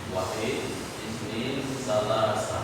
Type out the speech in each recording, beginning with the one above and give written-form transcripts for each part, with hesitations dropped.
Wahid Isnin Salasa.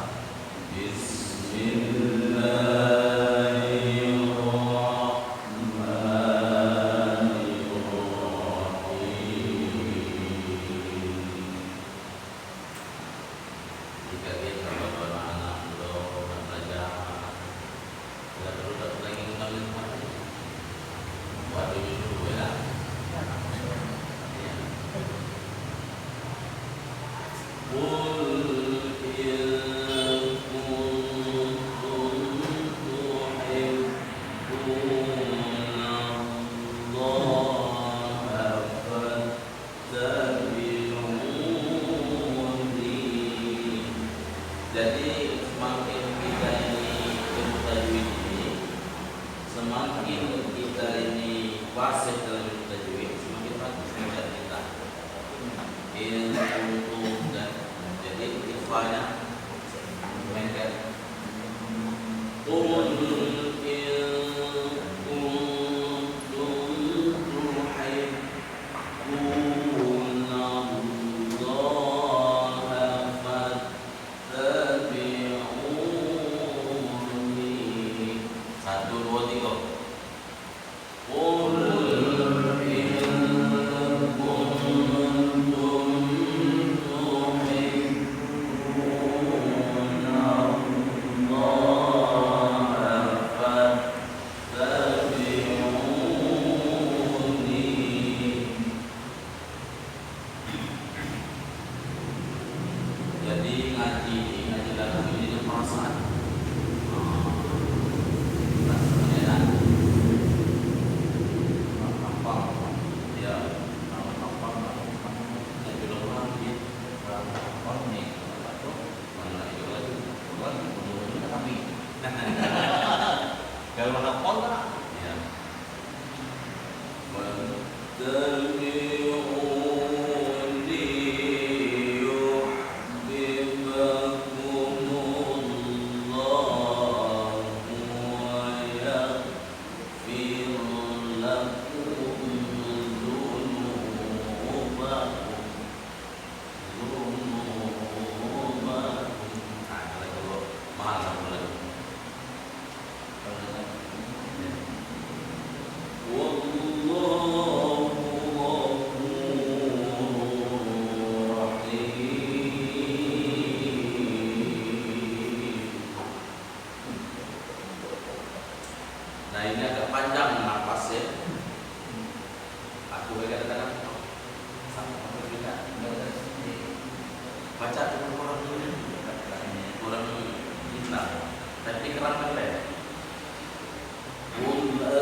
Jadi semakin kita ini ilmu tajwid ini, semakin kita ini fasih dalam ilmu tajwid, semakin bagus belajar kita. Ilmu dan jadi ikhwanya mainkan. Jadi ngaji dalam ini itu perasaan. Rasanya apa? Ya, apa? Yang belum lagi apa nih? Atau mana itu lagi? Bukan menurut kami. Kalau mana pon kan? Ya. Nah ini agak panjang nafasnya. Aku katakan sama juga. Baca kurang dulu, kurang kita. Tapi kerana apa? Kita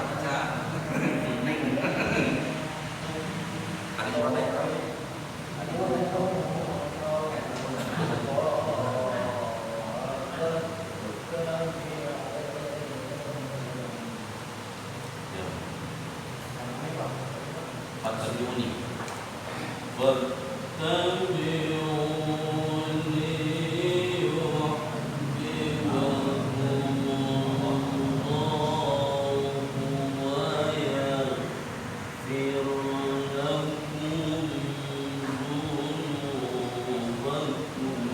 baca fattabi'uni. Fattabi'uni yuhibbukumullahu wa yaghfir lakum dhunubakum.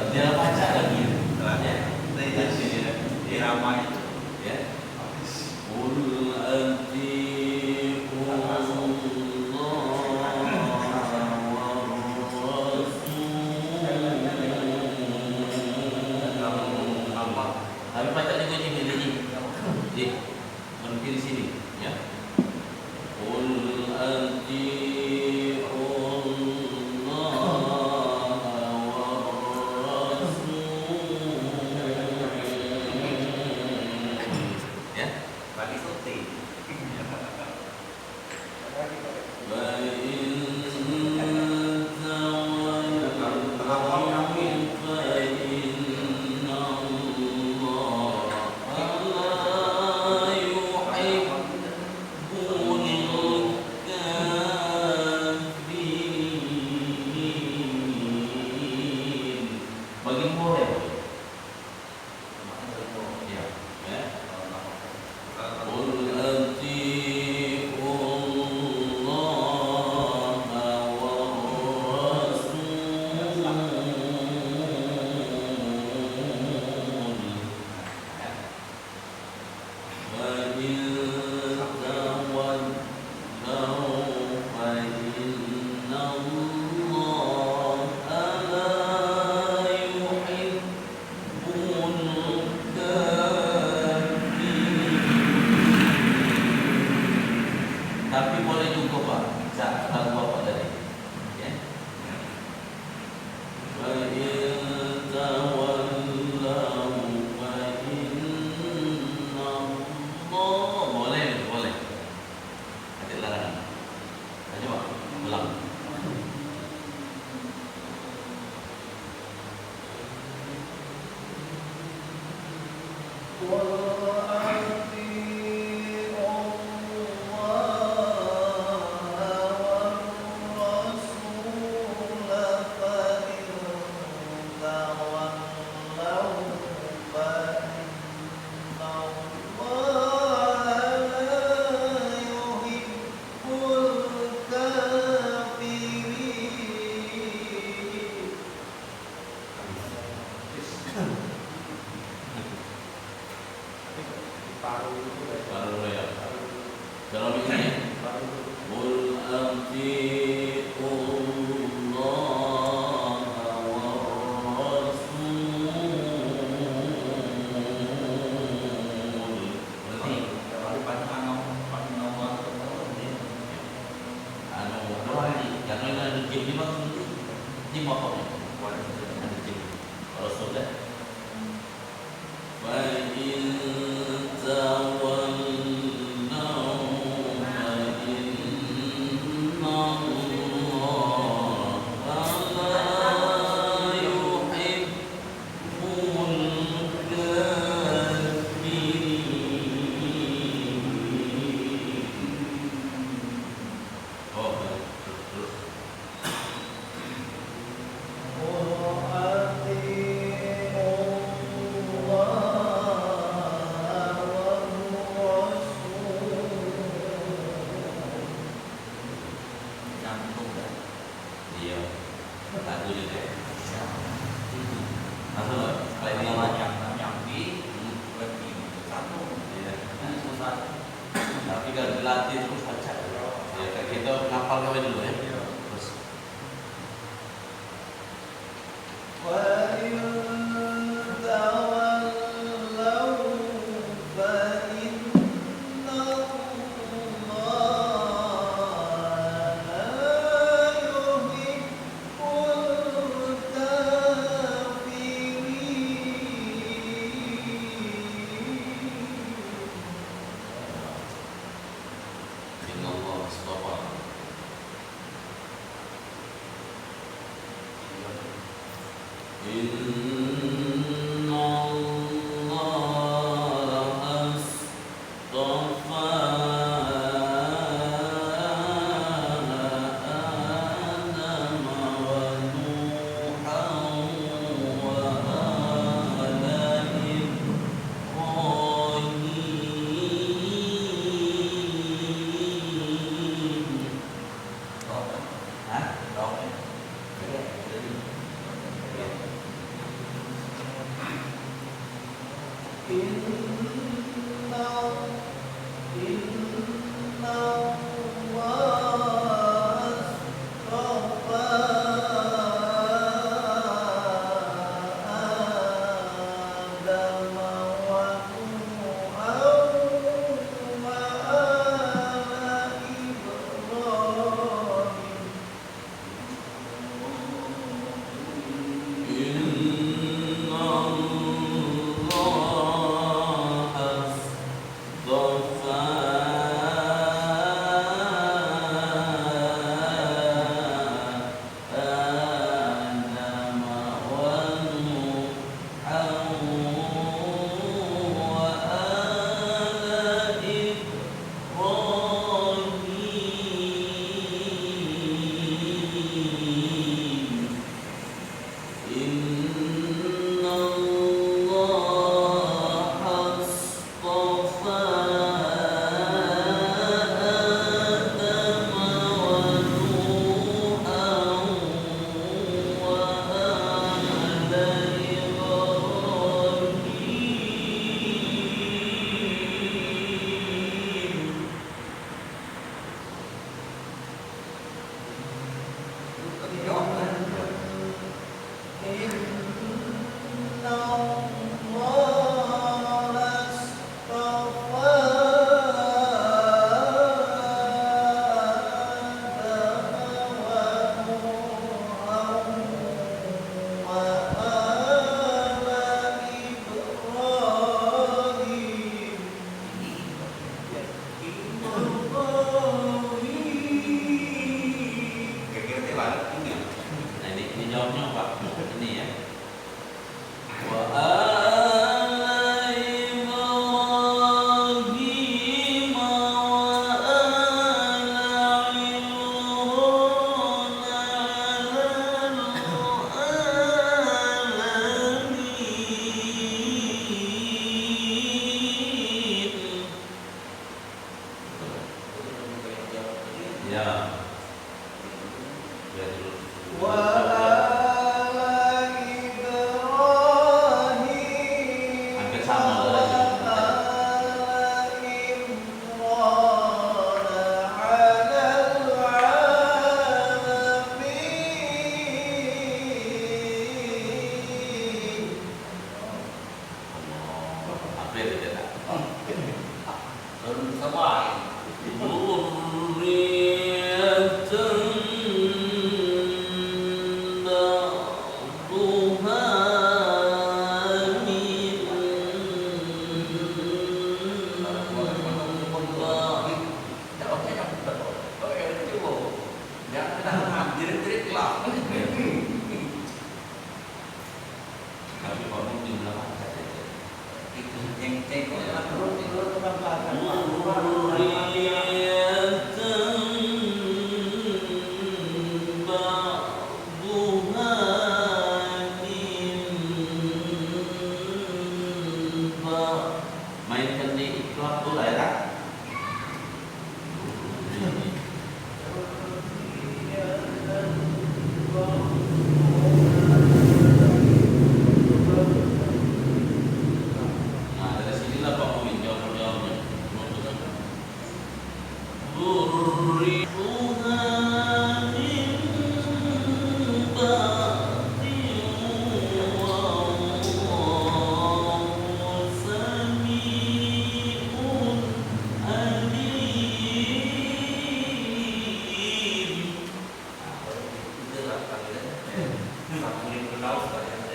Dia baca lagi ya. Ramai ya. Qul atii'u Allah. Tapi baca juga ini. Mungkin di sini ya. Qul atii'u tapi boleh juga Pak, lagu Bapak tadi ya. Wa in tawallaw fa inna Allah, boleh. Ada larangan. Ayo Pak, ulang. Baru ya. Dalam ini Qul atii'ullaha war rasul. Berarti kalau doa ini jangan ada jim di maksud jim apa nih? Ada jim. Kalau sudah lagu juga ya. Ya. Masuk Kalau ini yang di lebih satu. ya. Ini susah. Tapi kalau dilatih terus baca ya kayak kita ngapal kawin dulu ya. Terus innallaha astafa innallaha astafa Adam wa Nuhan wa ala Ibrahim. Hah? Dong ya? Oke, jadi nah ini jawabnya apa? Ini ya. Wa ala Ibrahim wa ala alamin. Ya. Ya dulu. Hampir sama lah. Hampir tidak. Tapi kalau ini jumlah saja. Mainkan di iklan tuh lah ya kan?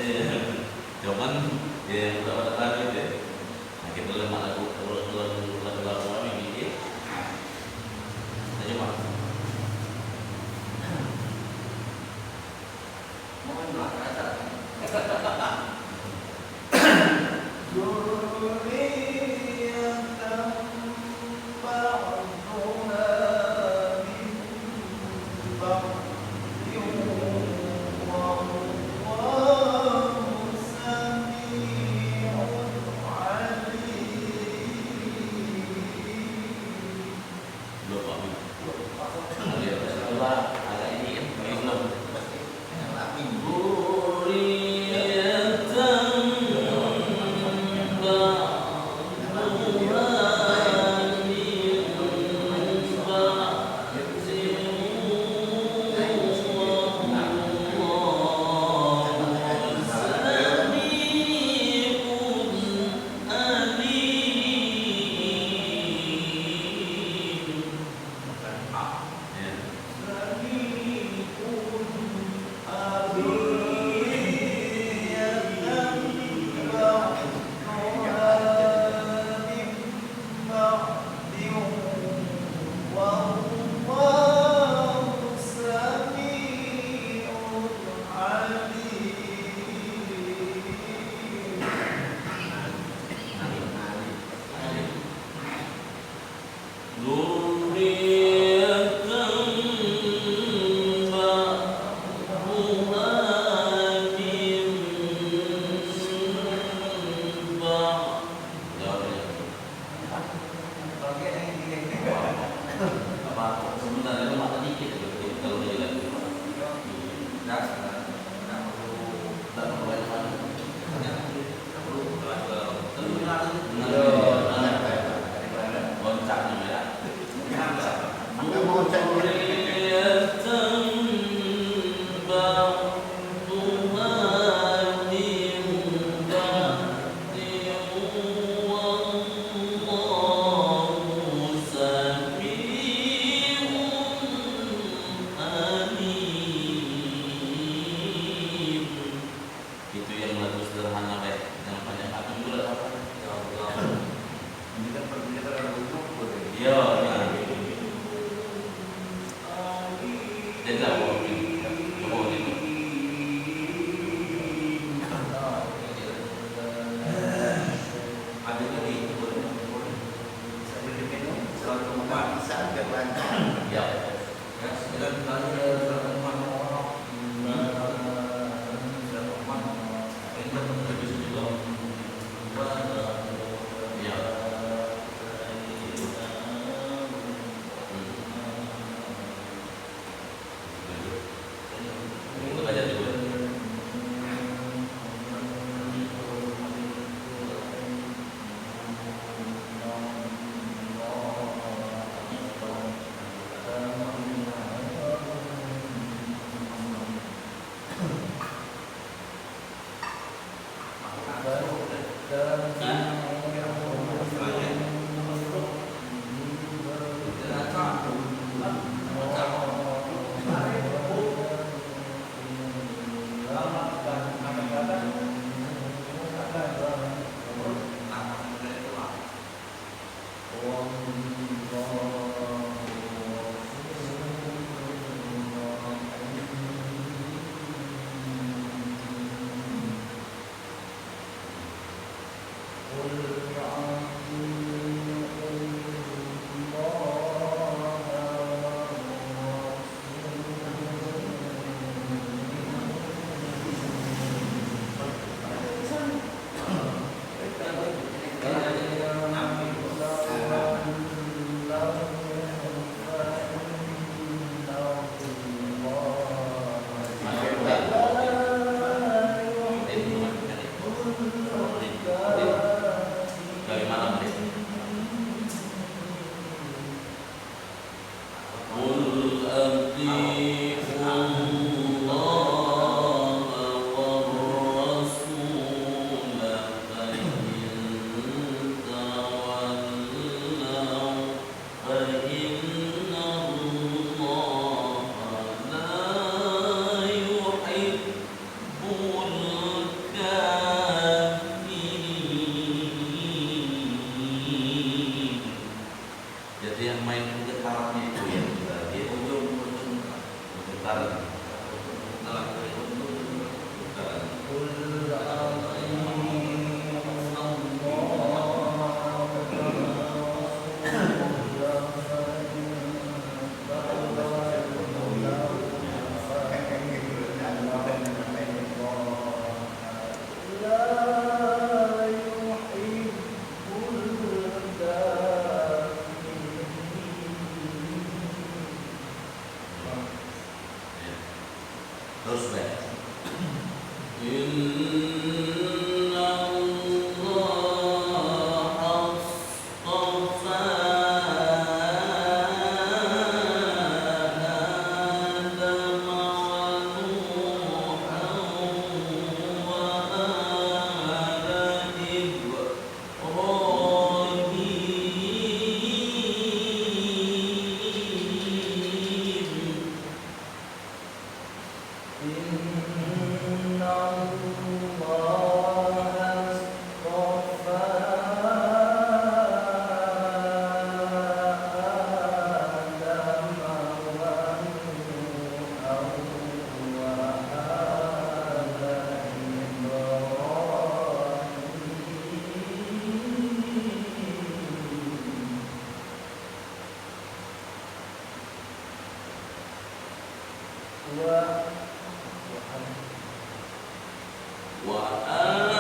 Cuman ya yang udah pada itu ya. Nah, kita lemah lagu kami gitu. Aja mah. Mohon doa kata. selesai. Inna Allah astafa Adam wa Nuhan wa ala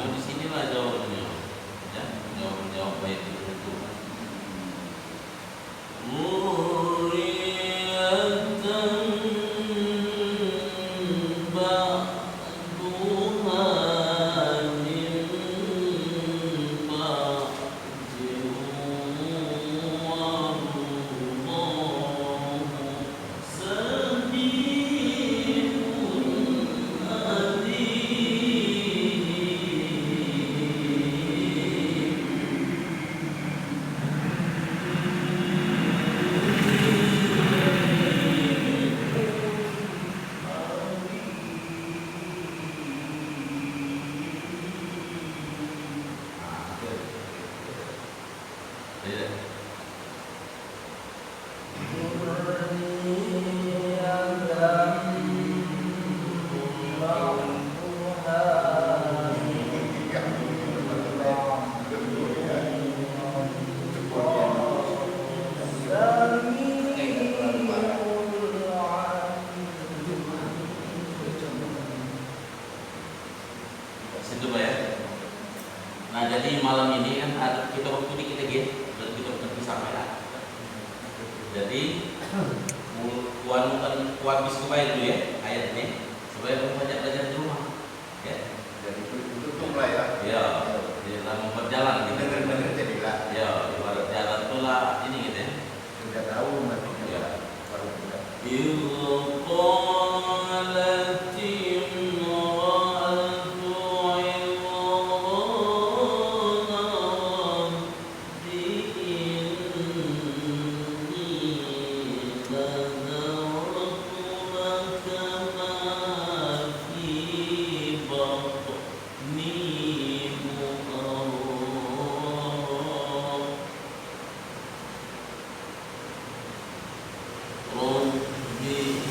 di sinilah jawabannya, ya, jawab baik itu. Situ Pak ya. Nah jadi malam ini kan ada kita waktu di kita gitu, berarti kita pergi sampai lah. Jadi kuat biskup itu ya ayat ini supaya kamu banyak belajar di rumah, ya. Jadi itu lah ya. Ya, dalam berjalan gitu. Bener-bener jadilah. Ya, ibarat jalan itulah ini gitu ya. Sudah tahu nanti Ya. baru buka. Rabbi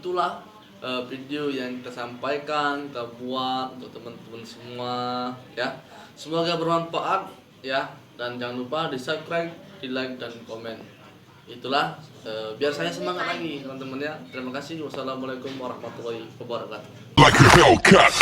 itulah video yang kita sampaikan, kita buat untuk teman-teman semua ya. Semoga bermanfaat ya, dan jangan lupa di subscribe, di like dan komen. Itulah biar saya semangat lagi teman-teman ya. Terima kasih. Wassalamualaikum warahmatullahi wabarakatuh. Like a Hellcat.